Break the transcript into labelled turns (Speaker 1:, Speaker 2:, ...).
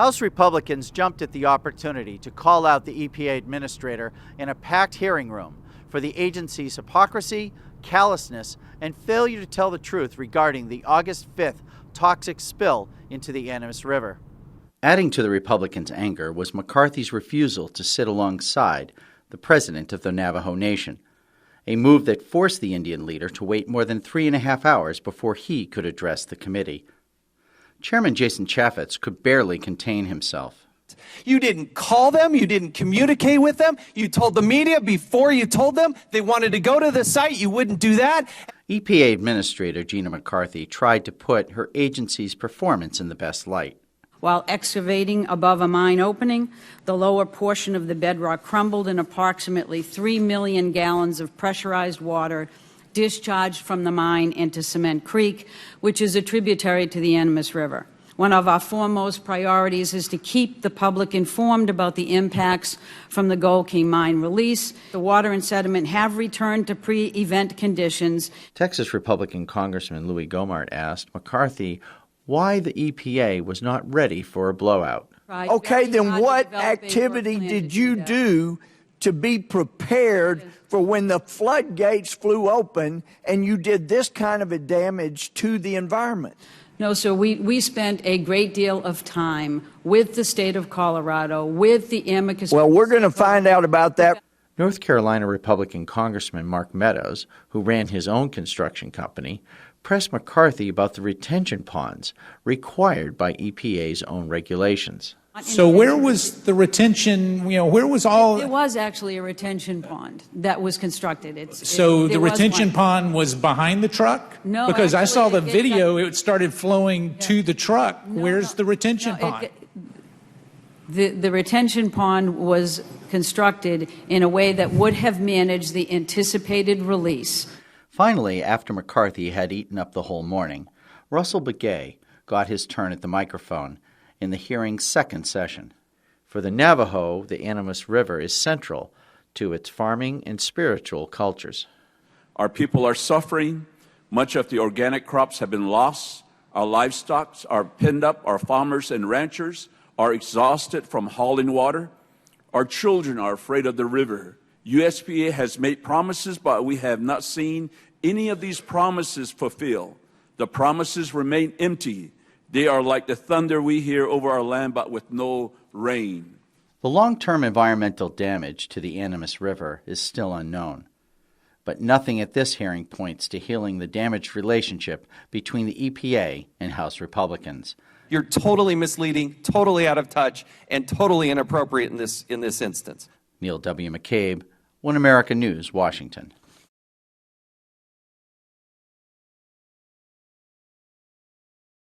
Speaker 1: House Republicans jumped at the opportunity to call out the EPA Administrator in a packed hearing room for the agency's hypocrisy, callousness, and failure to tell the truth regarding the August 5th toxic spill into the Animas River. Adding to the Republicans' anger was McCarthy's refusal to sit alongside the president of the Navajo Nation, a move that forced the Indian leader to wait more than 3.5 hours before he could address the committee. Chairman Jason Chaffetz could barely contain himself.
Speaker 2: You didn't call them. You didn't communicate with them. You told the media before you told them they wanted to go to the site. You wouldn't do that.
Speaker 1: EPA Administrator Gina McCarthy tried to put her agency's performance in the best light.
Speaker 3: While excavating above a mine opening, the lower portion of the bedrock crumbled and approximately 3 million gallons of pressurized water discharged from the mine into Cement Creek, which is a tributary to the Animas River. One of our foremost priorities is to keep the public informed about the impacts from the Gold King mine release. The water and sediment have returned to pre-event conditions.
Speaker 1: Texas Republican Congressman Louis Gohmert asked McCarthy why the EPA was not ready for a blowout.
Speaker 4: Okay, then what activity did you do to be prepared for when the floodgates flew open and you did this kind of a damage to the environment?
Speaker 3: No, sir, we spent a great deal of time with the state of Colorado, with the amicus.
Speaker 4: Well, we're going to find out about that.
Speaker 1: North Carolina Republican Congressman Mark Meadows, who ran his own construction company, pressed McCarthy about the retention ponds required by EPA's own regulations.
Speaker 5: So where was the retention, where was all...
Speaker 3: It was actually a retention pond that was constructed.
Speaker 5: The retention pond was behind the truck?
Speaker 3: No.
Speaker 5: Because
Speaker 3: actually,
Speaker 5: I saw the video, it started flowing to the truck. Where's the retention pond?
Speaker 3: The retention pond was constructed in a way that would have managed the anticipated release.
Speaker 1: Finally, after McCarthy had eaten up the whole morning, Russell Begay got his turn at the microphone in the hearing's second session. For the Navajo, the Animas River is central to its farming and spiritual cultures.
Speaker 6: Our people are suffering. Much of the organic crops have been lost. Our livestock are pinned up. Our farmers and ranchers are exhausted from hauling water. Our children are afraid of the river. USDA has made promises, but we have not seen any of these promises fulfilled. The promises remain empty. They are like the thunder we hear over our land, but with no rain.
Speaker 1: The long-term environmental damage to the Animas River is still unknown. But nothing at this hearing points to healing the damaged relationship between the EPA and House Republicans.
Speaker 2: You're totally misleading, totally out of touch, and totally inappropriate in this instance.
Speaker 1: Neil W. McCabe, One America News, Washington.